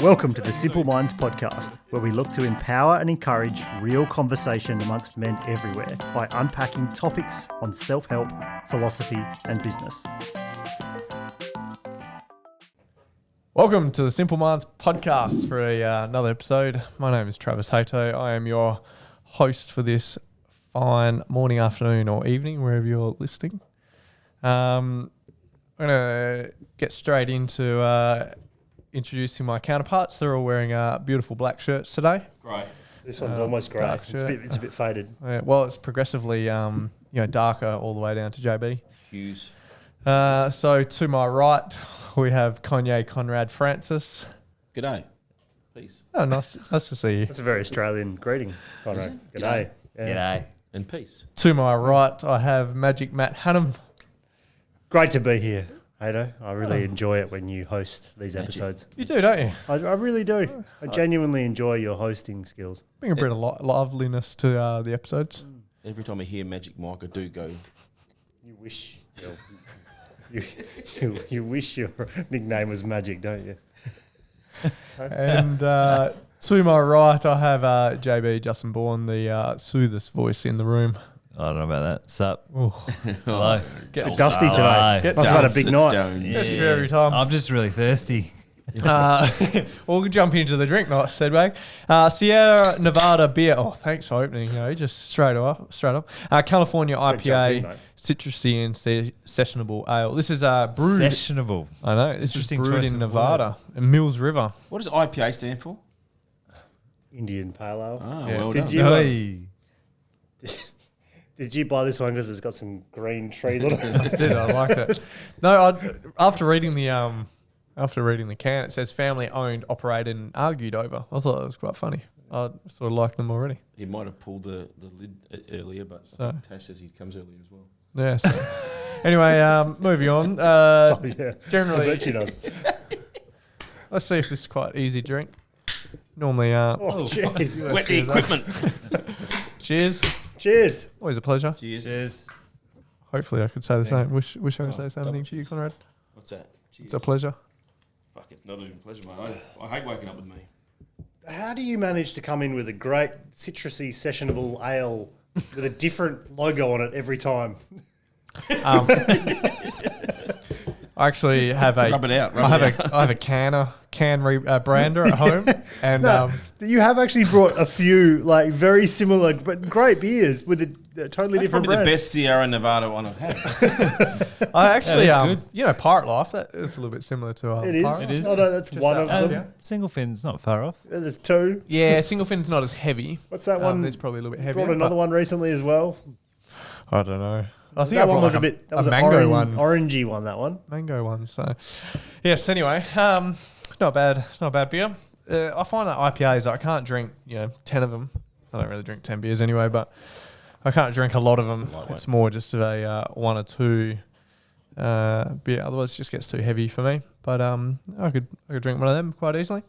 Welcome to the Simple Minds podcast, where we look to empower and encourage real conversation amongst men everywhere by unpacking topics on self-help, philosophy, and business. Welcome to the Simple Minds podcast for another episode. My name is Travis Hato. I am your host for this fine morning, afternoon, or evening, wherever you're listening. I'm going to get straight into introducing my counterparts. They're all wearing beautiful black shirts today. Great. This one's almost grey. It's a bit faded. Well, it's progressively darker all the way down to JB. Hughes. So to my right, we have Kanye Conrad Francis. G'day. Peace. Oh, nice to see you. That's a very Australian greeting, Conrad. G'day. Yeah. G'day. And peace. To my right, I have Magic Matt Hannum. Great to be here, Hato. I really enjoy it when you host these episodes. You do, don't you? I really do. I genuinely enjoy your hosting skills. Bring a bit of liveliness to the episodes. Every time I hear Magic Mike, I do go. You wish you wish your nickname was Magic, don't you? And to my right, I have JB Justin Bourne, the soothest voice in the room. I don't know about that. Sup? Hello. It's dusty today. Get Must have had a big night. Yes, every time. I'm just really thirsty. We'll jump into the drink night, Sedbag. Sierra Nevada beer. Oh, thanks for opening. Just straight up. California IPA, citrusy and sessionable ale. This is brewed. Sessionable. I know. This is Interesting brewed choice in of Nevada, in Mills River. What does IPA stand for? Indian Pale Ale. Oh, Yeah. well Did done. you? Hey. Did you buy this one because it's got some green trees on it? I did. I like it. No, after reading the can, it says family owned, operated, and argued over. I thought it was quite funny. I sort of like them already. He might have pulled the lid earlier, but Tash says he comes earlier as well. Yes. Anyway, moving on. Oh, yeah. I Generally, bet she does. let's see if this is quite easy drink. Normally, Oh, jeez. Wet the equipment. cheers. Cheers. Always a pleasure. Cheers. Cheers. Hopefully, I could say the same. Wish I could say the same thing to you, Conrad. What's that? Cheers. It's a pleasure. Fuck, it's not even a pleasure, mate. I hate waking up with me. How do you manage to come in with a great citrusy sessionable ale with a different logo on it every time? I actually have a. Rub it out. I have a brander at home, and You have actually brought a few very similar but great beers with a totally That's different probably brand. the best Sierra Nevada one I've had. I actually that's good. Pirate Life. That is a little bit similar to It is. Pirate. It is. Oh, no, that's one of them. yeah. Single fin's not far off. There's two. Yeah, single fin's not as heavy. What's that one? It's probably a little bit You heavier. brought another one recently as well. I don't know. I think That I one was like a bit. That was a an mango one. orangey one. That one. Mango one. So, yes. Anyway, not bad beer. I find that IPAs, I can't drink 10 of them. I don't really drink 10 beers anyway, but I can't drink a lot of them. Lightweight. It's more just a one or two beer. Otherwise, it just gets too heavy for me. But I could drink one of them quite easily.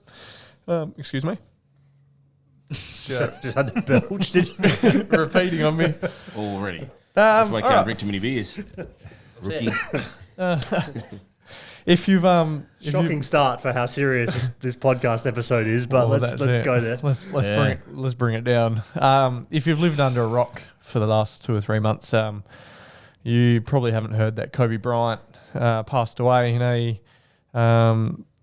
Excuse me. Just had to belch, did you? Repeating on me. Already. That's why I can't alright. drink too many beers. Rookie. If you've Shocking start for how serious this podcast episode is, but Well, let's that's it. go there. Let's bring it down. If you've lived under a rock for the last 2 or 3 months, you probably haven't heard that Kobe Bryant passed away in a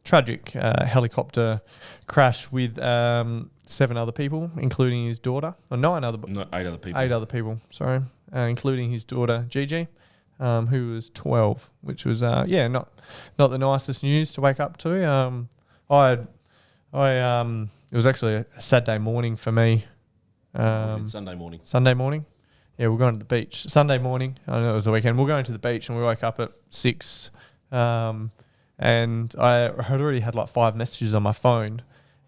tragic helicopter crash with 7 other people, including his daughter, or 9 other, Not 8 other people. 8 other people. Sorry, including his daughter Gigi. Who was 12, which was not the nicest news to wake up to. It was actually a Saturday morning for me. Sunday morning. Sunday morning, yeah, we're going to the beach. Sunday morning, I know it was the weekend. We're going to the beach, and we woke up at 6, and I had already had 5 messages on my phone,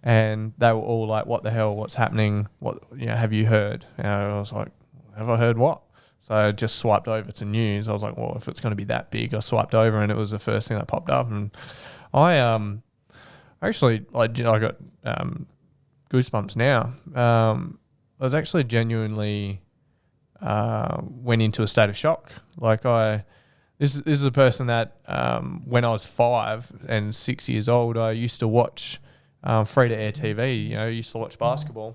and they were all like, "What the hell? What's happening? What have you heard?" And I was like, "Have I heard what?" So I just swiped over to news. I was like, well, if it's going to be that big, I swiped over and it was the first thing that popped up. And I got goosebumps now. I was actually genuinely went into a state of shock. This This is a person that when I was 5 and 6 years old, I used to watch free-to-air TV. You know, I used to watch basketball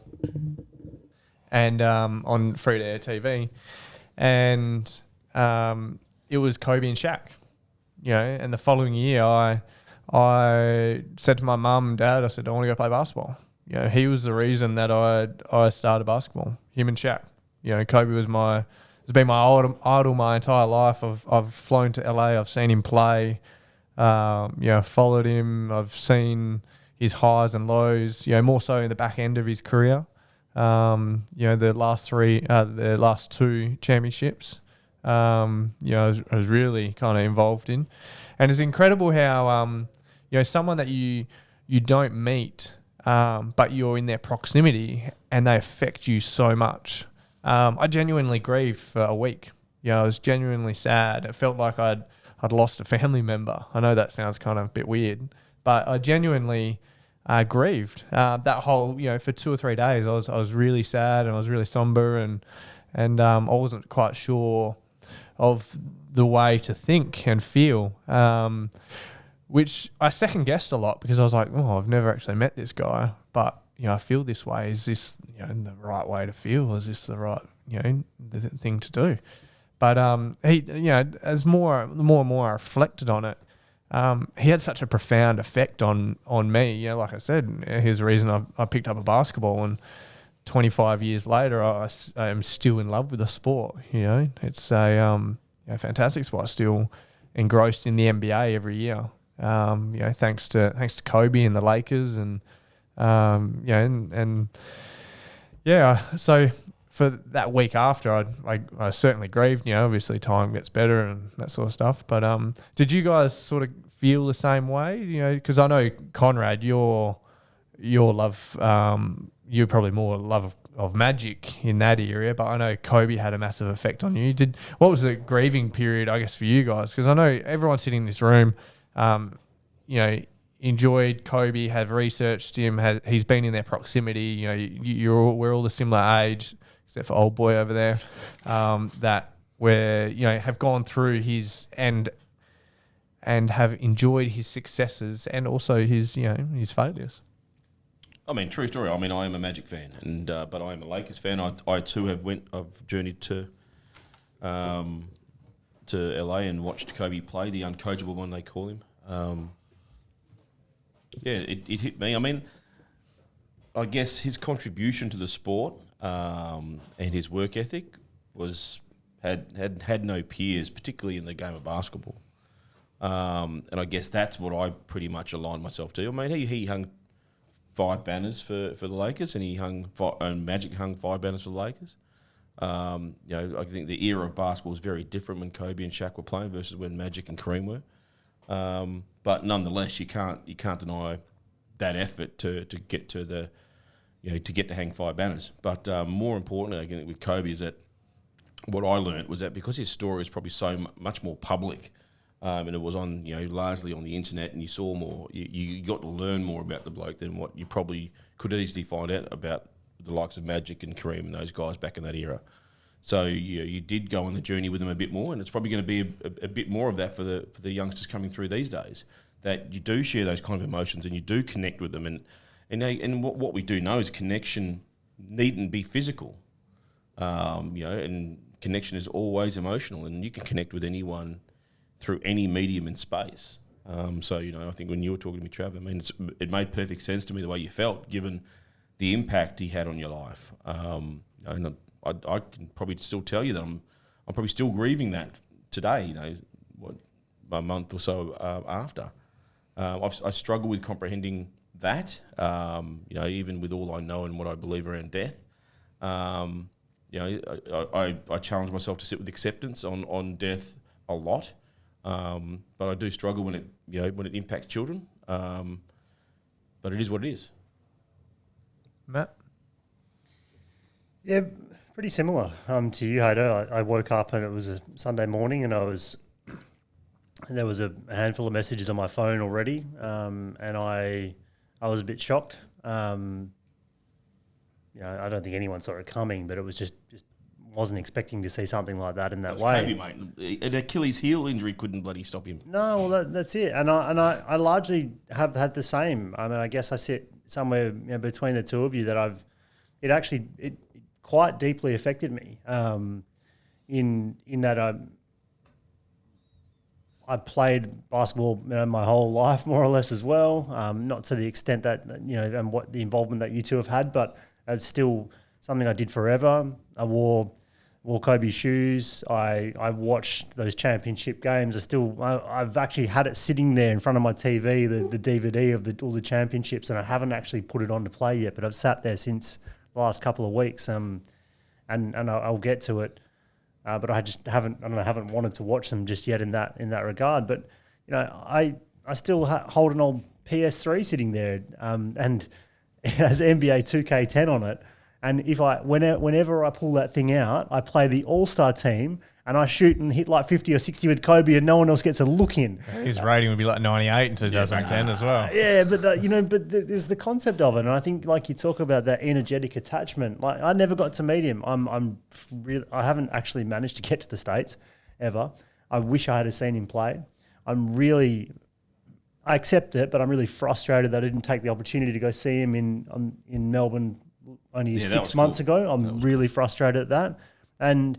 and on free-to-air TV. And it was Kobe and Shaq. You know, and the following year I said to my mum and dad, I said, I want to go play basketball. You know, he was the reason that I started basketball, him and Shaq. You know, Kobe has been my idol my entire life. I've flown to LA, I've seen him play, you know, followed him, I've seen his highs and lows, you know, more so in the back end of his career. You know, the last 2 championships, you know, I was really kind of involved in. And it's incredible how, you know, someone that you don't meet, but you're in their proximity and they affect you so much. I genuinely grieved for a week. You know, I was genuinely sad. It felt like I'd lost a family member. I know that sounds kind of a bit weird, but I genuinely grieved. That whole, you know, for 2 or 3 days, I was really sad and I was really somber and I wasn't quite sure of the way to think and feel, which I second guessed a lot because I was like, oh, I've never actually met this guy, but you know, I feel this way. Is this, you know, the right way to feel? Is this the right, you know, the thing to do? But he, you know, the more and more I reflected on it, he had such a profound effect on me. You know, like I said, here's the reason I picked up a basketball, and 25 years later, I am still in love with the sport. You know, it's a fantastic sport. Still engrossed in the NBA every year. You know, thanks to Kobe and the Lakers, and so for that week after, I certainly grieved. You know, obviously time gets better and that sort of stuff. But did you guys sort of feel the same way? You know, because I know Conrad, your love, you're probably more love of Magic in that area, but I know Kobe had a massive effect on you. What was the grieving period, I guess, for you guys? Because I know everyone sitting in this room, you know, enjoyed Kobe, have researched him, he's been in their proximity. You know, we're all the similar age, except for old boy over there, that we're, you know, have gone through his and have enjoyed his successes and also his, you know, his failures. I mean, true story. I mean, I am a Magic fan, and but I am a Lakers fan. I too I've journeyed to LA and watched Kobe play, the uncoachable one they call him. Yeah, it hit me. I mean, I guess his contribution to the sport and his work ethic had no peers, particularly in the game of basketball. And I guess that's what I pretty much aligned myself to. I mean, he hung 5 banners for the Lakers, and Magic hung 5 banners for the Lakers. You know, I think the era of basketball was very different when Kobe and Shaq were playing versus when Magic and Kareem were. But nonetheless, you can't deny that effort to get to the, you know, to get to hang 5 banners. But more importantly, again, with Kobe, is that what I learned was that because his story is probably so much more public, and it was on, you know, largely on the internet, and you saw more, you got to learn more about the bloke than what you probably could easily find out about the likes of Magic and Kareem and those guys back in that era. So you did go on the journey with them a bit more, and it's probably going to be a bit more of that for the youngsters coming through these days, that you do share those kind of emotions and you do connect with them. And what we do know is connection needn't be physical, you know, and connection is always emotional, and you can connect with anyone through any medium in space. So, you know, I think when you were talking to me, Trav, I mean, it made perfect sense to me the way you felt, given the impact he had on your life. And I can probably still tell you that I'm probably still grieving that today, you know, a month or so after. I struggle with comprehending that, you know, even with all I know and what I believe around death. You know, I challenge myself to sit with acceptance on death a lot, but I do struggle when it impacts children. But it is what it is. Matt? Yeah, pretty similar to you, Hader. I woke up and it was a Sunday morning, and there was a handful of messages on my phone already, and I was a bit shocked. You know, I don't think anyone saw it coming, but it was just wasn't expecting to see something like that in that That's way. Kobe, mate. An Achilles heel injury couldn't bloody stop him. No, well, that's it. And I largely have had the same. I mean, I guess I sit somewhere between the two of you that it quite deeply affected me. In that I played basketball my whole life more or less as well. Not to the extent that and what the involvement that you two have had, but it's still something I did forever. I wore Kobe's shoes. I watched those championship games. I've actually had it sitting there in front of my TV, the DVD of all the championships, and I haven't actually put it on to play yet. But I've sat there since the last couple of weeks, and I'll get to it. But I just haven't wanted to watch them just yet in that regard. But I still hold an old PS3 sitting there, and it has NBA 2K10 on it. And whenever I pull that thing out, I play the All-Star team and I shoot and hit like 50 or 60 with Kobe, and no one else gets a look in. His rating would be like 98 in 2010 as well. Yeah, but there's the concept of it, and I think like you talk about that energetic attachment. Like I never got to meet him. I haven't actually managed to get to the States ever. I wish I had seen him play. I accept it, but I'm really frustrated that I didn't take the opportunity to go see him in Melbourne only 6 months ago. I'm really frustrated at that. And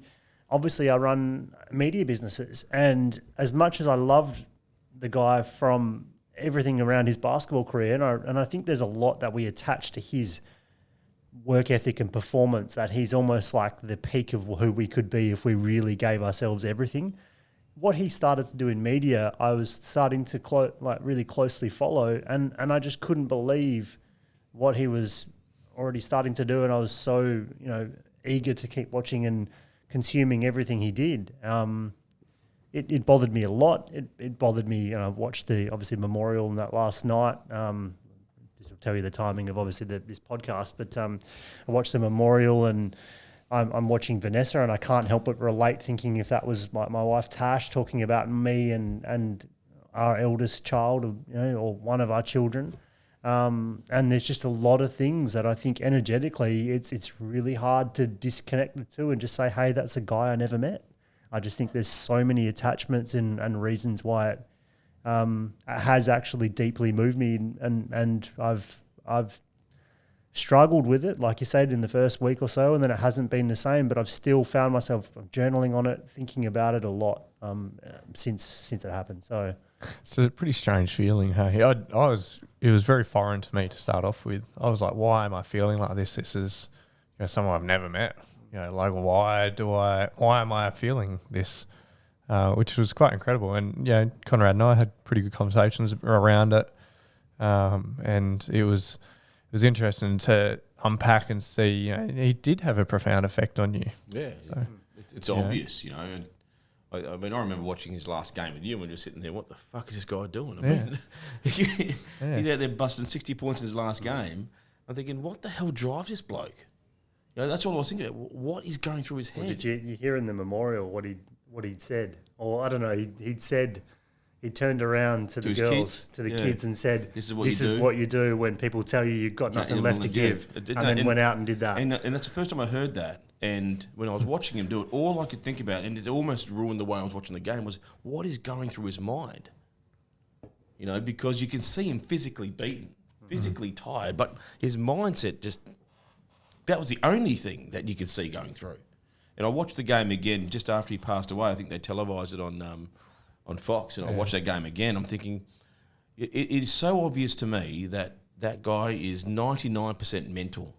obviously I run media businesses, and as much as I loved the guy from everything around his basketball career, and I think there's a lot that we attach to his work ethic and performance, that he's almost like the peak of who we could be if we really gave ourselves everything. What he started to do in media, I was starting to really closely follow, and I just couldn't believe what he was already starting to do, and I was so eager to keep watching and consuming everything he did. It bothered me a lot. It bothered me. I watched the obviously memorial and that last night. This will tell you the timing of obviously this podcast, but I watched the memorial, and I'm watching Vanessa, and I can't help but relate, thinking if that was my wife Tash talking about me and our eldest child, or one of our children. And there's just a lot of things that I think energetically it's really hard to disconnect the two and just say, hey, that's a guy I never met. I just think there's so many attachments and reasons why it has actually deeply moved me, and I've struggled with it, like you said, in the first week or so, and then it hasn't been the same, but I've still found myself journaling on it, thinking about it a lot since it happened. So it's a pretty strange feeling, hey? It was very foreign to me to start off with. I was like, why am I feeling like this? This is someone I've never met. Like why am I feeling this? Which was quite incredible. And Conrad and I had pretty good conversations around it. And it was interesting to unpack and see, he did have a profound effect on you. Yeah, so, it's obvious, and I remember watching his last game with you, and we were sitting there, what the fuck is this guy doing? I mean, he's out there busting 60 points in his last game. I'm thinking, what the hell drives this bloke? That's all I was thinking about. What is going through his head? Well, did you hear in the memorial what he'd said? Or I don't know, he'd said, he turned around to the girls, to the kids, and said, this is what you do when people tell you you've got nothing left to give. And then went out and did that. And that's the first time I heard that. And when I was watching him do it, all I could think about, and it almost ruined the way I was watching the game, was what is going through his mind? Because you can see him physically beaten, physically tired, but his mindset that was the only thing that you could see going through. And I watched the game again just after he passed away. I think they televised it on Fox, and I watched that game again. I'm thinking, it is so obvious to me that guy is 99% mental,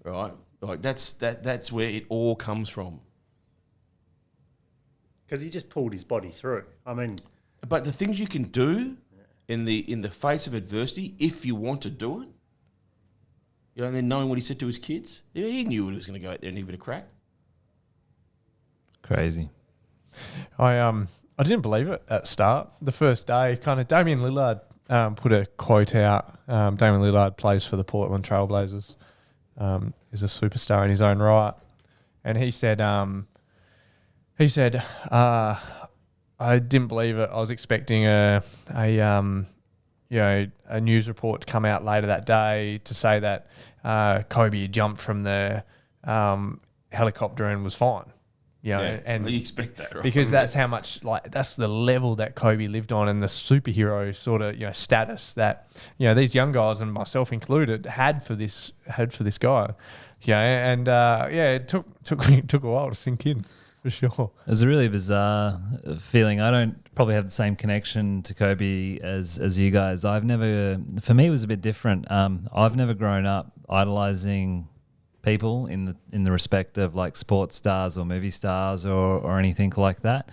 right? Like that's where it all comes from. Because he just pulled his body through. I mean, but the things you can do in the face of adversity, if you want to do it, and then knowing what he said to his kids, he knew he was going to go out there and give it a crack. Crazy. I didn't believe it at the start. The first day, kind of Damian Lillard put a quote out. Damian Lillard plays for the Portland Trailblazers. Is a superstar in his own right, and he said, I didn't believe it. I was expecting a news report to come out later that day to say that Kobe had jumped from the helicopter and was fine. And you expect that, right? Because that's how much, like, that's the level that Kobe lived on, and the superhero sort of, status that, these young guys, and myself included, had for this guy. It took a while to sink in, for sure. It was a really bizarre feeling. I don't probably have the same connection to Kobe as you guys. For me, it was a bit different. I've never grown up idolizing people in the respect of like sports stars or movie stars or anything like that.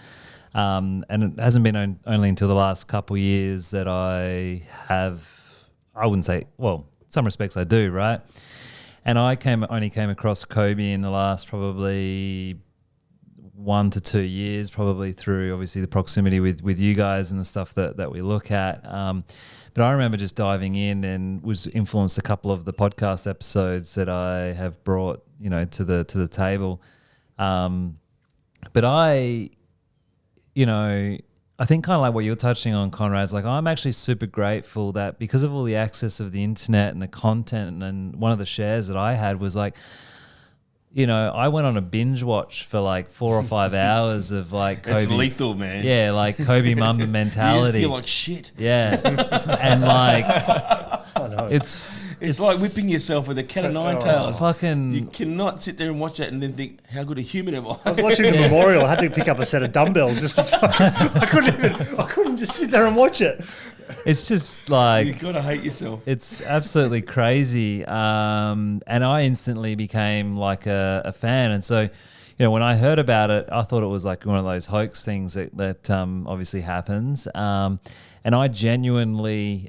And it hasn't been only until the last couple of years that I wouldn't say, well, in some respects I do, right? And I only came across Kobe in the last probably 1 to 2 years, probably through obviously the proximity with you guys and the stuff that we look at. But I remember just diving in and was influenced a couple of the podcast episodes that I have brought, to the table. But I think kind of like what you're touching on, Conrad, is like I'm actually super grateful that because of all the access of the internet and the content, and one of the shares that I had was like, I went on a binge watch for like 4 or 5 hours of like Kobe. It's lethal, man. Yeah, like Kobe Mamba mentality. You just feel like shit. Yeah. And like, It's like whipping yourself with a cat of nine tails. It's fucking... You cannot sit there and watch that and then think, how good a human am I? I was watching the memorial. I had to pick up a set of dumbbells just to I couldn't just sit there and watch it. It's just like... You've got to hate yourself. It's absolutely crazy. And I instantly became like a fan. And so, when I heard about it, I thought it was like one of those hoax things that obviously happens. And I genuinely,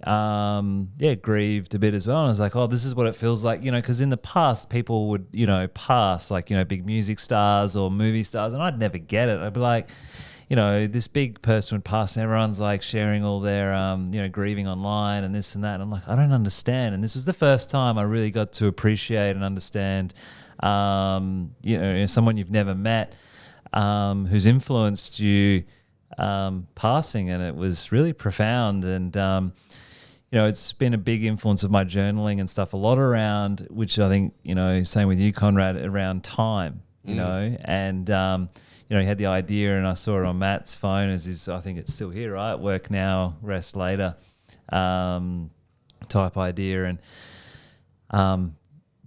grieved a bit as well. And I was like, oh, this is what it feels like, because in the past people would, pass like, big music stars or movie stars, and I'd never get it. I'd be like, this big person would pass and everyone's like sharing all their, grieving online and this and that. And I'm like, I don't understand. And this was the first time I really got to appreciate and understand, someone you've never met, who's influenced you, passing, and it was really profound. And it's been a big influence of my journaling and stuff, a lot around, which I think, same with you, Conrad, around time, and he had the idea, and I saw it on Matt's phone I think it's still here, right? Work now, rest later, type idea. And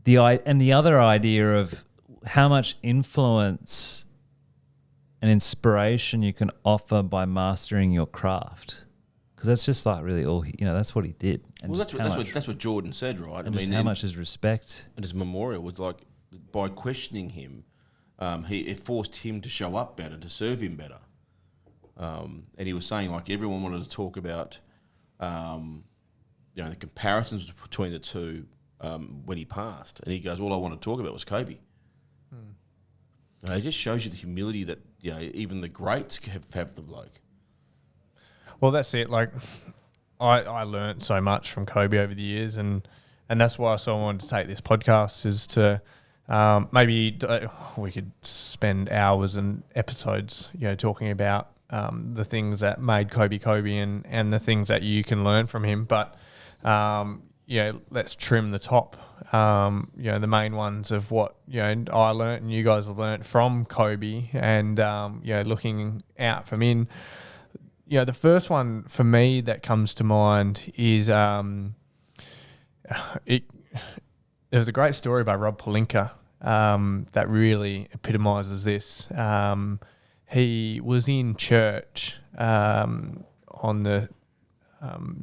the other idea of how much influence and inspiration you can offer by mastering your craft, because that's just like really all that's what he did. And well, that's what Jordan said, right? I mean, how much is respect? And his memorial was like, by questioning him, it forced him to show up better, to serve him better. And he was saying like everyone wanted to talk about, the comparisons between the two when he passed, and he goes, all I wanted to talk about was Kobe. It just shows you the humility that even the greats have the bloke. Well, that's it. Like, I learnt so much from Kobe over the years, and that's why I wanted to take this podcast, is to maybe we could spend hours and episodes, talking about the things that made Kobe Kobe and the things that you can learn from him. But let's trim the top. The main ones of what I learnt and you guys have learnt from Kobe, and looking out from in. The first one for me that comes to mind is there was a great story by Rob Pelinka that really epitomises this. He was in church on the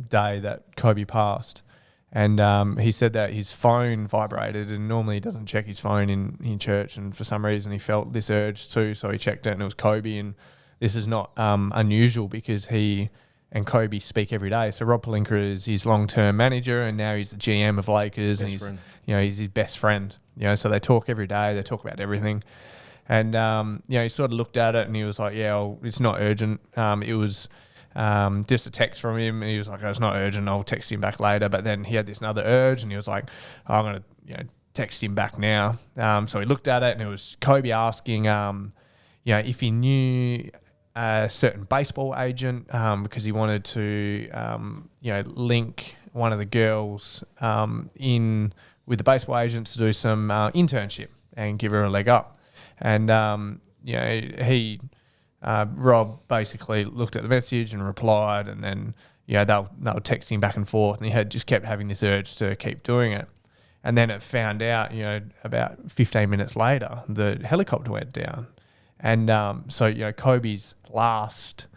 day that Kobe passed. And he said that his phone vibrated, and normally he doesn't check his phone in church, and for some reason he felt this urge too, so he checked it, and it was Kobe. And this is not unusual, because he and Kobe speak every day. So Rob Pelinka is his long-term manager, and now he's the GM of Lakers, and he's his best friend. So they talk every day, they talk about everything. And he sort of looked at it, and he was like, it's not urgent. It was just a text from him, and he was like, oh, it's not urgent, I'll text him back later. But then he had this another urge, and he was like, oh, I'm going to text him back now. So he looked at it, and it was Kobe asking if he knew a certain baseball agent, because he wanted to link one of the girls in with the baseball agent to do some internship and give her a leg up. And Rob basically looked at the message and replied, and then they were texting back and forth, and he had just kept having this urge to keep doing it. And then it found out, about 15 minutes later, the helicopter went down. And so Kobe's last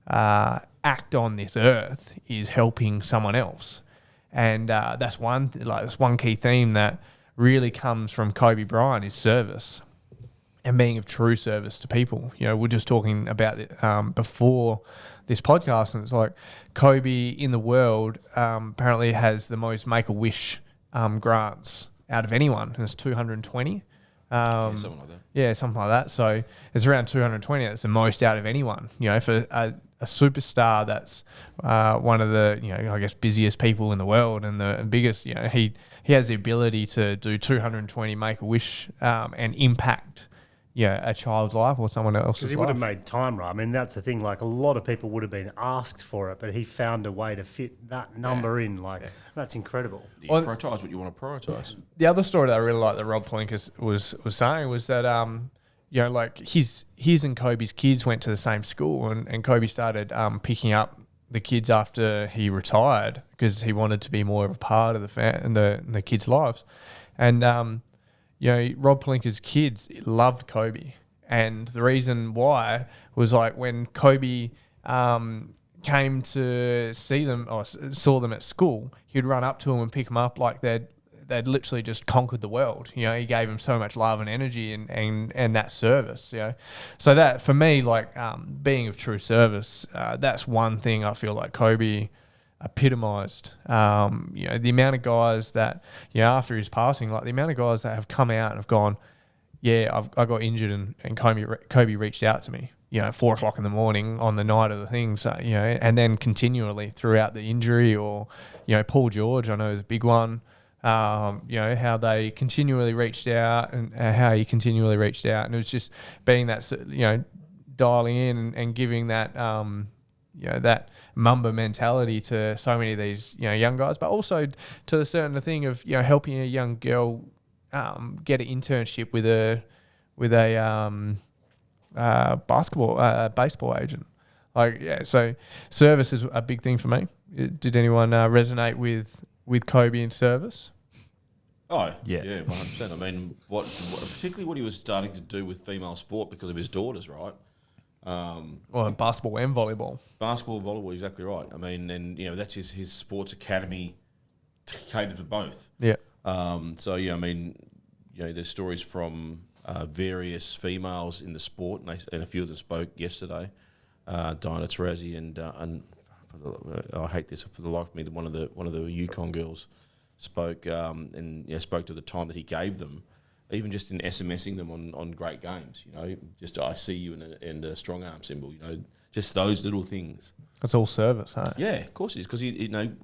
act on this earth is helping someone else. And that's one key theme that really comes from Kobe Bryant is service and being of true service to people. We're just talking about it before this podcast, and it's like Kobe in the world apparently has the most Make-A-Wish grants out of anyone, and it's 220. Something like that. Yeah, something like that. So it's around 220. That's the most out of anyone. For a superstar that's one of the busiest people in the world and the biggest. He has the ability to do 220 Make-A-Wish and impact a child's life or someone else's life. Because he would have made time, right? I mean, that's the thing. Like, a lot of people would have been asked for it, but he found a way to fit that number in. That's incredible. You prioritise what you want to prioritise. The other story that I really like that Rob Pelinka was saying was that his and Kobe's kids went to the same school, and Kobe started picking up the kids after he retired because he wanted to be more of a part of the kids' lives, and Rob Pelinka's kids loved Kobe, and the reason why was when Kobe came to see them or saw them at school, he'd run up to them and pick them up like they'd literally just conquered the world. He gave them so much love and energy and that service. So that for me, being of true service, that's one thing I feel like Kobe epitomised. The amount of guys that after his passing, the amount of guys that have come out and have gone, I got injured and Kobe reached out to me. At 4 o'clock in the morning on the night of the thing, so and then continually throughout the injury, or Paul George, I know is a big one. How they continually reached out and how he continually reached out, and it was just being that dialing in and giving that that Mamba mentality to so many of these young guys, but also to the certain thing of helping a young girl get an internship with a baseball agent. So service is a big thing for me. Did anyone resonate with Kobe in service? Oh, yeah, 100%. I mean, what particularly what he was starting to do with female sport because of his daughters, right? Basketball and volleyball. Basketball, volleyball, exactly right. I mean, and that's his sports academy catered for both. Yeah. There's stories from various females in the sport, and a few of them spoke yesterday. Diana Taurasi and I hate this for the life of me. One of the Yukon girls spoke spoke to the time that he gave them, even just in SMSing them on great games. Just I see you in a strong arm symbol. Just those little things. That's all service, huh? Yeah, of course it is. Because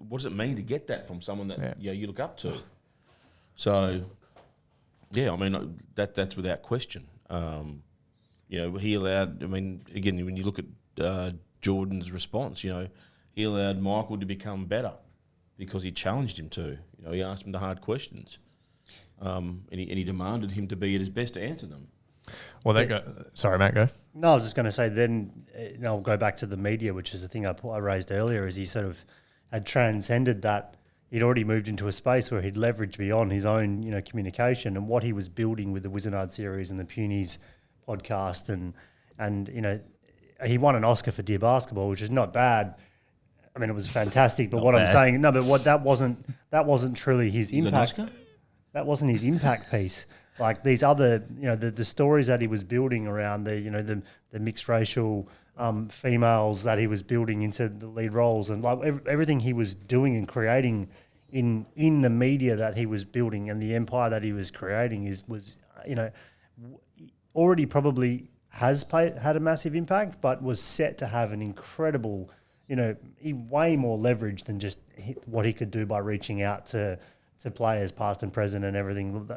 what does it mean to get that from someone that you look up to? So, I mean that's without question. He allowed. I mean, again, when you look at Jordan's response, he allowed Michael to become better because he challenged him to. He asked him the hard questions, and he demanded him to be at his best to answer them. Well, sorry, Matt, go. No, I was just going to say then, I'll go back to the media, which is the thing I raised earlier, is he sort of had transcended that. He'd already moved into a space where he'd leveraged beyond his own, communication and what he was building with the Wizardard series and the Punies podcast, and he won an Oscar for Dear Basketball, which is not bad. I mean, it was fantastic, but what bad. I'm saying, no, but what that wasn't truly his impact. That wasn't his impact piece. Like these other, the stories that he was building around the mixed racial females that he was building into the lead roles, and everything he was doing and creating in the media that he was building and the empire that he was creating was already probably had a massive impact, but was set to have an incredible, way more leverage than just what he could do by reaching out to players past and present and everything.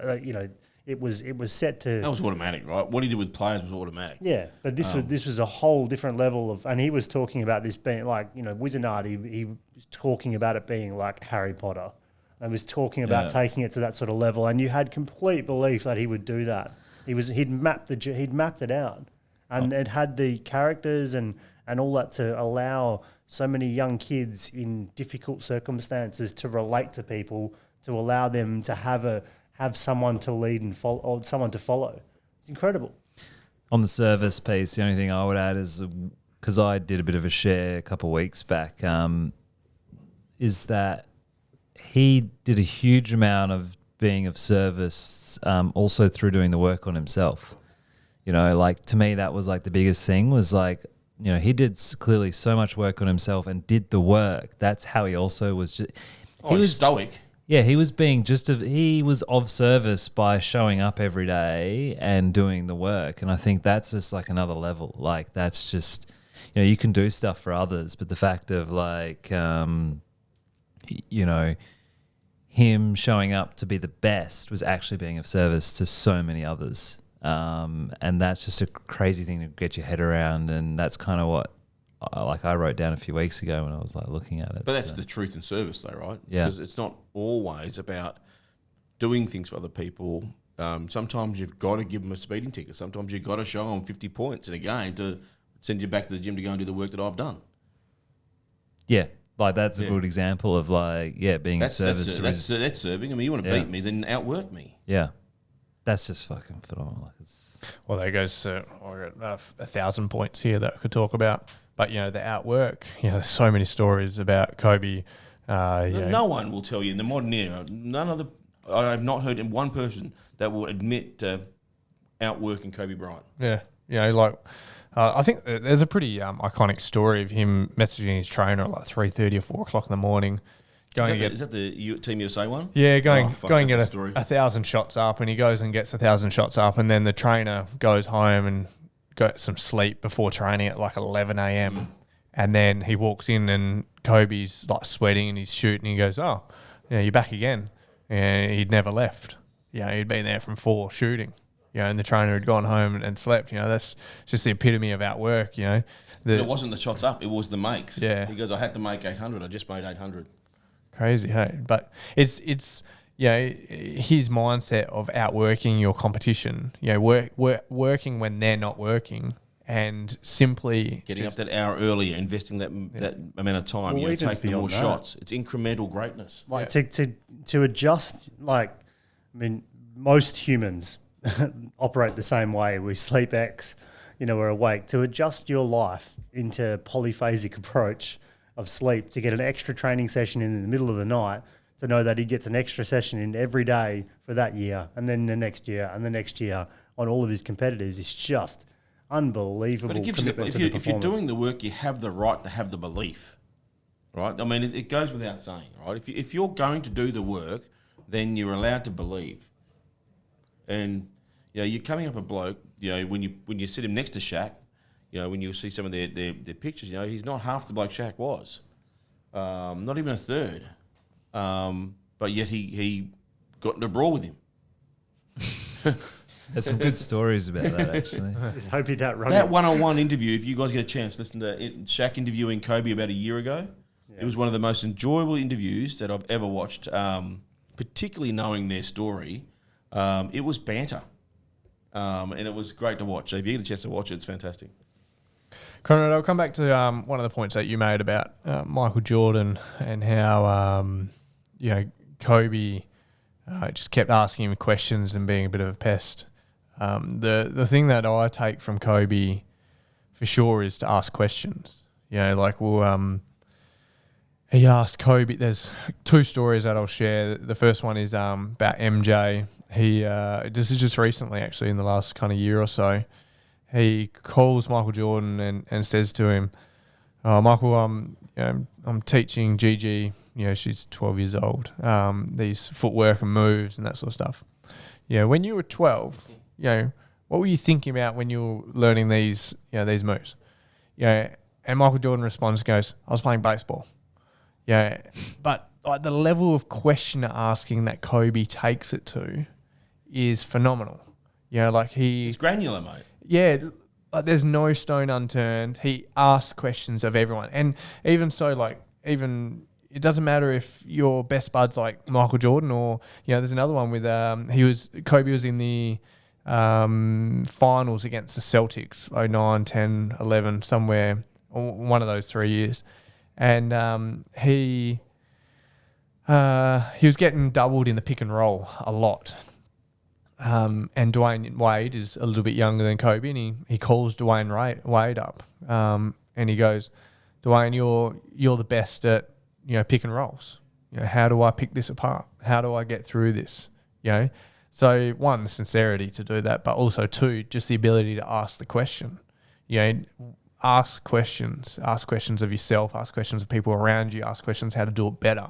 It was set to. That was automatic, right? What he did with players was automatic. Yeah, but this was a whole different level of, and he was talking about this being like, Wizardard. He was talking about it being like Harry Potter, and was talking about taking it to that sort of level. And you had complete belief that he would do that. He'd mapped it out, and it had the characters and all that to allow so many young kids in difficult circumstances to relate to people, to allow them to have someone to lead and follow, or someone to follow. It's incredible. On the service piece, the only thing I would add is, because I did a bit of a share a couple of weeks back, is that he did a huge amount of being of service, also through doing the work on himself. You know, like, to me, that was like the biggest thing, was like, you know, he did clearly so much work on himself and did the work. That's how he also was. He was stoic. Yeah, he was being he was of service by showing up every day and doing the work. And I think that's just like another level. Like, that's just, you know, you can do stuff for others, but the fact of like, you know, him showing up to be the best was actually being of service to so many others. And that's just a crazy thing to get your head around. And that's kind of what I wrote down a few weeks ago when I was like looking at it. But that's the truth in service though, right? Yeah. Because it's not always about doing things for other people. Sometimes you've got to give them a speeding ticket. Sometimes you've got to show them 50 points in a game to send you back to the gym to go and do the work that I've done. Yeah. Like, that's a good example of like, being of service. That's serving. I mean, you want to beat me, then outwork me. Yeah. That's just fucking phenomenal. Like, Well, there goes 1,000 points here that I could talk about. But, you know, the outwork, you know, there's so many stories about Kobe. No one will tell you in the modern era, I have not heard one person that will admit outworking Kobe Bryant. Yeah. You know, like, I think there's a pretty iconic story of him messaging his trainer at like 3:30 or 4 o'clock in the morning. Is that the Team USA one? Yeah, going and get 1,000 shots up, and he goes and gets 1,000 shots up, and then the trainer goes home and got some sleep before training at like 11 a.m. And then he walks in and Kobe's like sweating and he's shooting. He goes, "Oh, yeah, you're back again." And he'd never left. Yeah, he'd been there from 4 shooting. You know, and the trainer had gone home and slept. You know, that's just the epitome of outwork. You know, it wasn't the shots up; it was the makes. Yeah, he goes, "I had to make 800. I just made 800." Crazy, hey? But it's you know, his mindset of outworking your competition. You know, working when they're not working, and simply getting up that hour earlier, investing that amount of time. You know, taking more shots. It's incremental greatness. Like to adjust. Like, I mean, most humans operate the same way. We sleep X, you know, we're awake. To adjust your life into polyphasic approach of sleep, to get an extra training session in the middle of the night, to know that he gets an extra session in every day for that year, and then the next year and the next year on all of his competitors, is just unbelievable. But it gives if you're doing the work, you have the right to have the belief, right? I mean, it goes without saying, right? If you're going to do the work, then you're allowed to believe. And you know, you're coming up a bloke. You know, when you sit him next to Shaq, you know, when you see some of their pictures, you know, he's not half the bloke Shaq was, not even a third. But yet he got into a brawl with him. There's some good stories about that, actually. Just hope you don't run that one-on-one interview. If you guys get a chance, listen to Shaq interviewing Kobe about a year ago. Yeah. It was one of the most enjoyable interviews that I've ever watched. Particularly knowing their story, it was banter, and it was great to watch. So if you get a chance to watch it, it's fantastic. Conrad, I'll come back to one of the points that you made about Michael Jordan and how you know, Kobe just kept asking him questions and being a bit of a pest. The thing that I take from Kobe for sure is to ask questions. You know, like he asked Kobe. There's 2 stories that I'll share. The first one is about MJ. This is just recently, actually, in the last kind of year or so. He calls Michael Jordan and says to him, "Oh, Michael, I'm teaching Gigi. You know, she's 12 years old. These footwork and moves and that sort of stuff. You know, when you were 12, you know, what were you thinking about when you were learning these moves?" Yeah, and Michael Jordan responds, goes, "I was playing baseball." Yeah, but like the level of question asking that Kobe takes it to is phenomenal. You know, like it's granular, mate. Yeah, like there's no stone unturned. He asks questions of everyone. And even so, like, it doesn't matter if your best bud's like Michael Jordan or, you know, there's another one with, Kobe was in the finals against the Celtics, 09, 10, 11, somewhere, one of those 3 years. And he was getting doubled in the pick and roll a lot. And Dwayne Wade is a little bit younger than Kobe, and he calls Dwayne Wade up, and he goes, Dwayne, you're the best at pick and rolls. How do I pick this apart? How do I get through this? So one, the sincerity to do that, but also two, just the ability to ask the question. Ask questions of yourself, ask questions of people around you, ask questions how to do it better.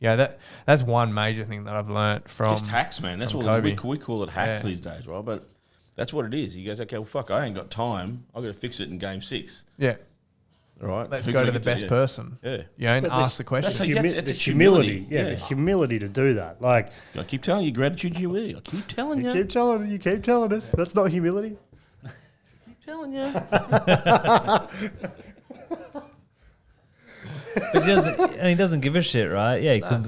That's one major thing that I've learnt from just hacks, man. That's all we call it hacks these days, right? But that's what it is. He goes, okay, well, fuck, I ain't got time. I've got to fix it in game 6. Yeah. All right. Let's go to the best person. Yeah. And ask the question. That's the humility. Yeah, the humility to do that. Like, I keep telling you, gratitude, humility. I keep telling you. You keep telling us. That's not humility. Keep telling you. But he doesn't give a shit, right? Yeah,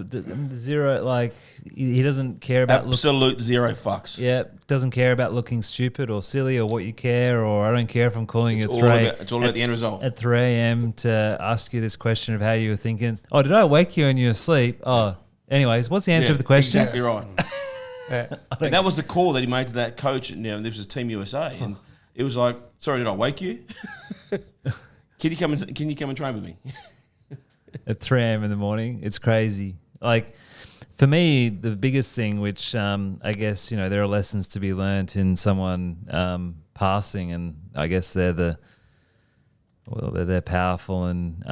zero. Like he doesn't care about absolute zero fucks. Yeah, doesn't care about looking stupid or silly or what you care, or I don't care if I'm calling you it's all about the end result at 3 a.m. to ask you this question of how you were thinking. Oh, did I wake you in your sleep? Oh, anyways, what's the answer of the question? Exactly right. And that was the call that he made to that coach. This was Team USA, and it was like, sorry, did I wake you? Can you come and train with me? At 3 a.m. in the morning. It's crazy. Like, for me, the biggest thing, which I guess, there are lessons to be learnt in someone passing, and I guess they're powerful. And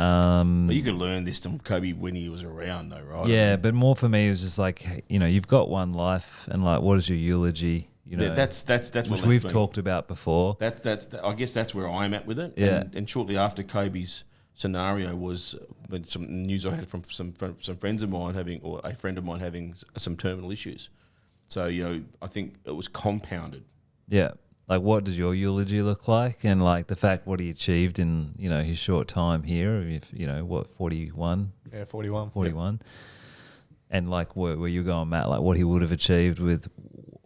but you could learn this from Kobe when he was around, though, right? Yeah, but more for me, it was just like, you've got one life, and like, what is your eulogy? That's which we've talked about before. I guess that's where I'm at with it. Yeah. And shortly after Kobe's scenario was when some news I had from some friends of mine a friend of mine having some terminal issues. So I think it was compounded. Yeah, like what does your eulogy look like, and like the fact what he achieved in his short time here. If 41. Yeah, 41. 41. Yep. And like where you going, Matt? Like what he would have achieved with.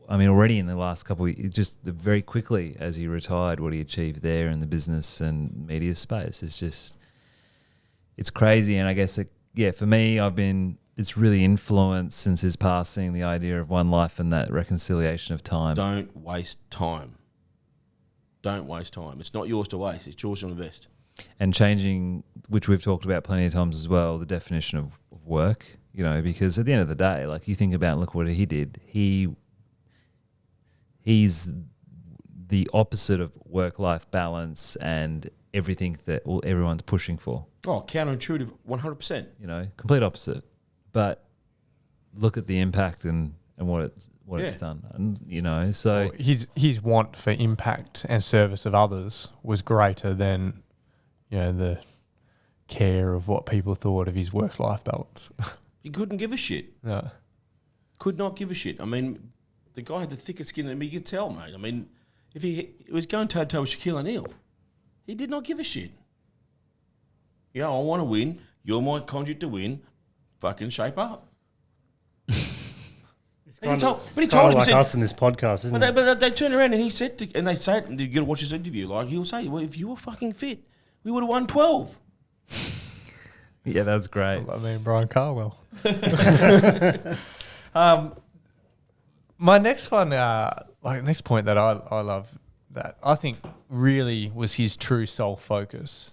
I mean, already in the last couple of years, just very quickly as he retired, what he achieved there in the business and media space is just. It's crazy, and I guess for me, it's really influenced since his passing the idea of one life and that reconciliation of time. Don't waste time. It's not yours to waste. It's yours to invest. And changing, which we've talked about plenty of times as well, the definition of work. Because at the end of the day, like you think about, look what he did. He's the opposite of work-life balance and everything that everyone's pushing for. Oh, counterintuitive, 100%. Complete opposite. But look at the impact and what it's done, and so his want for impact and service of others was greater than the care of what people thought of his work-life balance. He couldn't give a shit. No, could not give a shit. I mean, the guy had the thickest skin than me. You could tell, mate. I mean, if he was going toe-to-toe with Shaquille O'Neal, he did not give a shit. I want to win. You're my conduit to win. Fucking shape up. It's kind of like us in this podcast, isn't it? But they turn around and he said, and they say, you got to watch this interview. Like he'll say, well, if you were fucking fit, we would have won 12. Yeah, that's great. I mean, Brian Carwell. My next one, next point that I love that I think really was his true soul focus.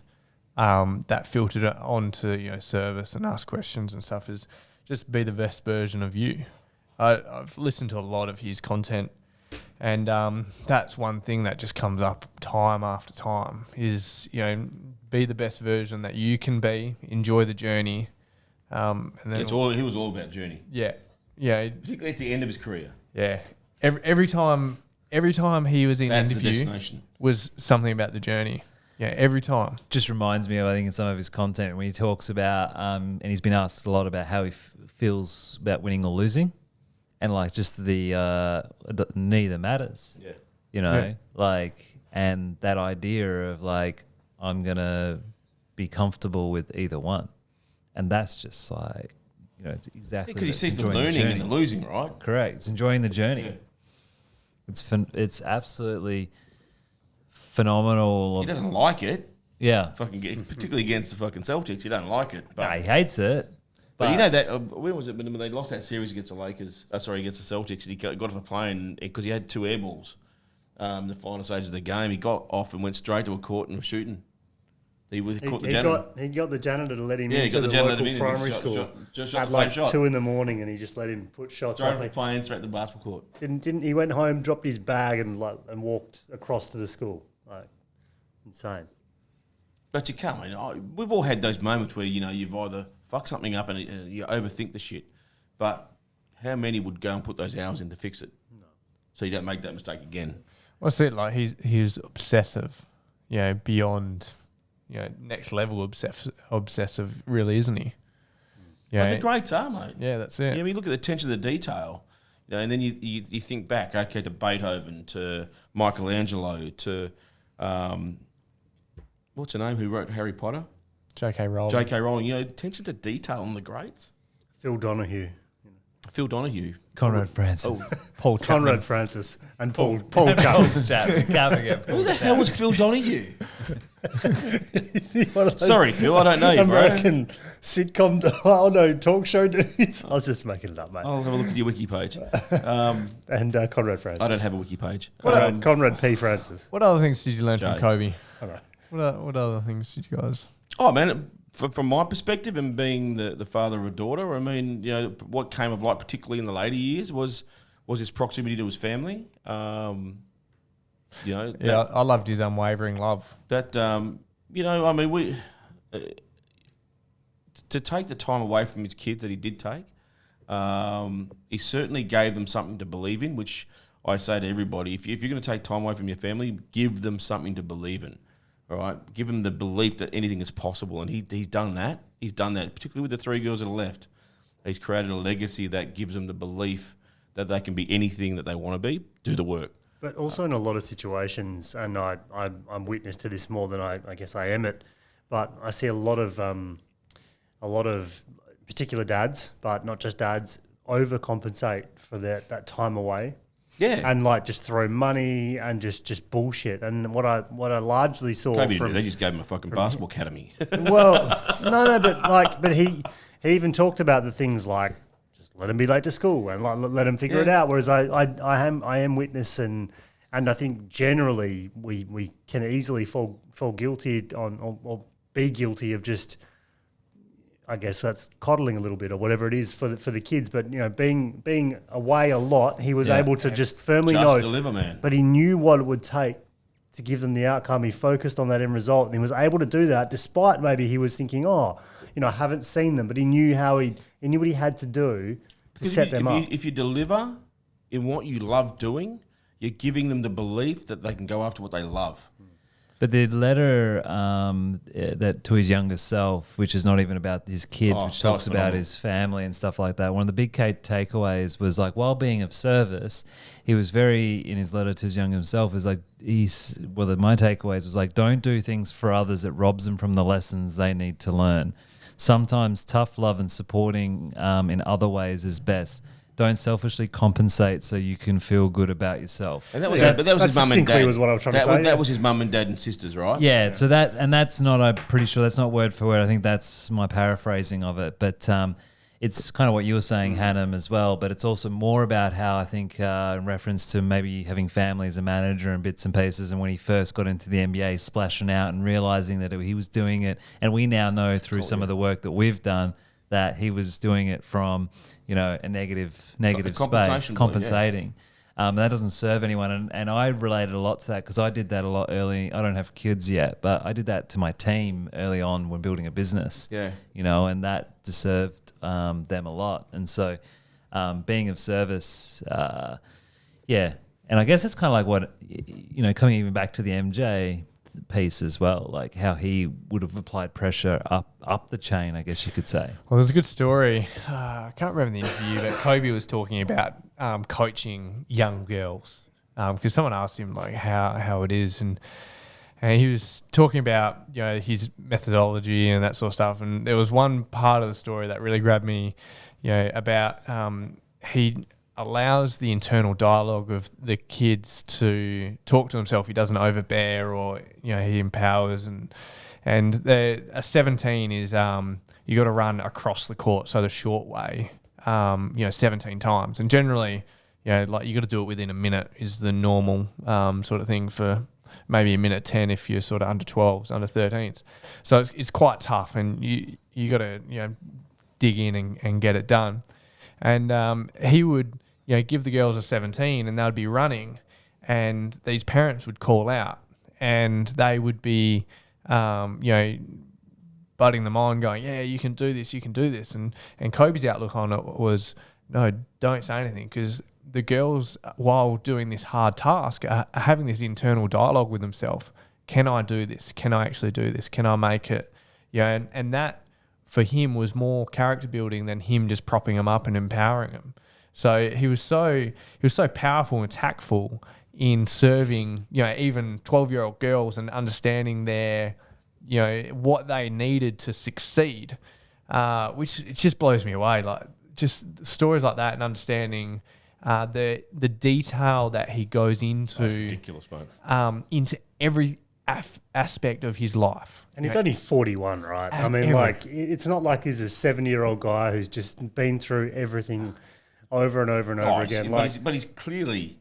That filtered it onto service and ask questions and stuff is just be the best version of you. I've listened to a lot of his content, and that's one thing that just comes up time after time is be the best version that you can be, enjoy the journey, and then he was all about journey. Yeah, particularly at the end of his career. Yeah, every time he was in an interview was something about the journey. Yeah, every time. Just reminds me of, I think, in some of his content when he talks about, and he's been asked a lot about how he feels about winning or losing, and like just the neither matters. Yeah. And that idea of like, I'm going to be comfortable with either one. And that's just like, it's exactly because he sees the learning and the losing, right? Correct. It's enjoying the journey. Yeah. It's absolutely phenomenal. He doesn't like it. Yeah. Particularly against the fucking Celtics. He don't like it. But, He hates it. but you know that when was it when they lost that series against the Lakers? Against the Celtics, and he got off the plane because he had 2 air balls. The final stage of the game, he got off and went straight to a court and was shooting. He got the janitor to let him into the local primary school just at like 2 a.m, and he just let him put shots. Straight off the plane, straight to the basketball court. Didn't he went home, dropped his bag, and walked across to the school. Like insane. But you can't. We've all had those moments where you've either fucked something up and you overthink the shit. But how many would go and put those hours in to fix it? No. So you don't make that mistake again. What's it like? He's obsessive, beyond, next level obsessive, really, isn't he? Yeah, the greats are, mate. Yeah, that's it. Yeah, you look at the attention to the detail, and then you think back, okay, to Beethoven, to Michelangelo, to what's her name? Who wrote Harry Potter? J.K. Rowling. J.K. Rowling. Attention to detail on the greats. Phil Donahue. Conrad Francis. Paul Chapman. Conrad Francis. And Paul Chapman. Who the hell was Phil Donahue? Sorry, Sorry, Phil, I don't know you, bro. American sitcom, talk show dudes. I was just making it up, mate. I'll have a look at your wiki page. And Conrad Francis. I don't have a wiki page. Conrad P. Francis. What other things did you learn from Jay. Kobe? All right. What other things did you guys... Oh, man, from my perspective and being the father of a daughter, I mean, what came of light, particularly in the later years, was his proximity to his family. I loved his unwavering love. To take the time away from his kids that he did take, he certainly gave them something to believe in, which I say to everybody, if you're going to take time away from your family, give them something to believe in. All right, give them the belief that anything is possible, and he's done that. He's done that, particularly with the 3 girls that are left. He's created a legacy that gives them the belief that they can be anything that they want to be. Do the work. But also in a lot of situations, and I'm witness to this more than I guess I am it, but I see a lot of particular dads, but not just dads, overcompensate for that time away. Yeah, and just throw money and just bullshit. And what I largely saw Kobe didn't. They just gave him a fucking basketball academy. Well, but he even talked about the things like just let him be late to school and let him figure it out. Whereas I am witness and I think generally we can easily fall guilty or be guilty of just. I guess that's coddling a little bit or whatever it is for the kids. But, being away a lot, he was able to just firmly know. Deliver, man. But he knew what it would take to give them the outcome. He focused on that end result and he was able to do that despite maybe he was thinking, I haven't seen them. But he knew he knew what he had to do to set them up. If you deliver in what you love doing, you're giving them the belief that they can go after what they love. But the letter that to his younger self, which is not even about his kids, which talks about his family and stuff like that. One of the big takeaways was while being of service, he was very, in his letter to his younger self, is my takeaways was don't do things for others that robs them from the lessons they need to learn. Sometimes tough love and supporting in other ways is best. Don't selfishly compensate so you can feel good about yourself. And that was his mum and dad. Was what I was trying to say. That was his mum and dad and sisters, right? Yeah. So that's not. I'm pretty sure that's not word for word. I think that's my paraphrasing of it. But it's kind of what you were saying, Hannum, as well. But it's also more about how I think in reference to maybe having family as a manager and bits and pieces. And when he first got into the NBA, splashing out and realizing that he was doing it, and we now know through some of the work that we've done that he was doing it from, a negative space, compensating. That doesn't serve anyone. And I related a lot to that because I did that a lot early. I don't have kids yet, but I did that to my team early on when building a business. Yeah. And that served them a lot. And so being of service, And I guess it's kind of like what, coming even back to the MJ piece as well, how he would have applied pressure up the chain, I guess you could say. Well, there's a good story. I can't remember the interview, but Kobe was talking about coaching young girls because someone asked him how it is, and he was talking about his methodology and that sort of stuff. And there was one part of the story that really grabbed me, about allows the internal dialogue of the kids to talk to himself. He doesn't overbear, or he empowers. And a 17 is you got to run across the court, so the short way, 17 times, and generally, like you got to do it within a minute is the normal sort of thing for. Maybe a minute 10 if you're sort of under 12s, under 13s. So it's quite tough, and you got to dig in and get it done. And he would give the girls a 17, and they'd be running, and these parents would call out, and they would be butting them on, going, yeah, you can do this, you can do this. And Kobe's outlook on it was, no, don't say anything, because the girls, while doing this hard task, are having this internal dialogue with themselves. Can I do this? Can I actually do this? Can I make it? And that for him was more character building than him just propping them up and empowering them. So he was so powerful and tactful in serving, even 12-year-old girls and understanding their, what they needed to succeed, which it just blows me away. Like just stories like that and understanding the detail that he goes into, ridiculous, mate. Into every aspect of his life. And he's only 41, right? I mean, it's not like he's a 70-year-old guy who's just been through everything over and over and over again. But he's clearly,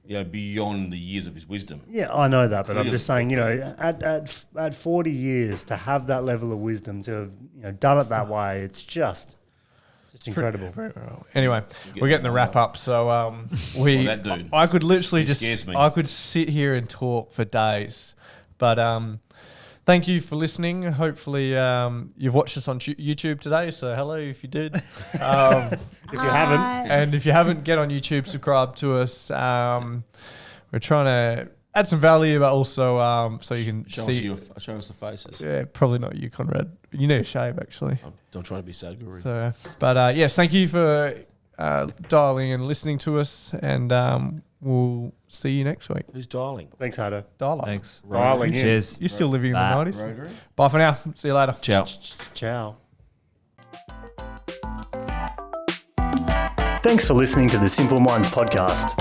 beyond the years of his wisdom. Yeah, I know that, but I'm just saying, at 40 years to have that level of wisdom, to have done it that way, it's just incredible. Anyway, we're getting the wrap up. So that dude, I could literally scares me. I could sit here and talk for days. But thank you for listening. Hopefully you've watched us on YouTube today. So hello if you did. If you haven't. And if you haven't, get on YouTube, subscribe to us. We're trying to add some value, but also so you can show us the faces. Yeah, probably not you, Conrad. You need a shave, actually. I'm trying to be so good. So, but yes, thank you for dialing and listening to us, and we'll see you next week. Who's dialing? Thanks, Hado. Dial. Thanks. Dialing in. Cheers. You're still living in the 90s. Rotary. Bye for now. See you later. Ciao. Ciao. Thanks for listening to the Simple Minds podcast.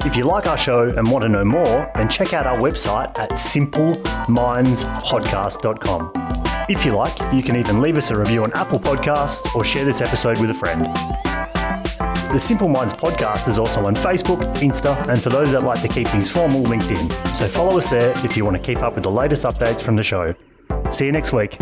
If you like our show and want to know more, then check out our website at simplemindspodcast.com. If you like, you can even leave us a review on Apple Podcasts or share this episode with a friend. The Simple Minds podcast is also on Facebook, Insta, and for those that like to keep things formal, LinkedIn. So follow us there if you want to keep up with the latest updates from the show. See you next week.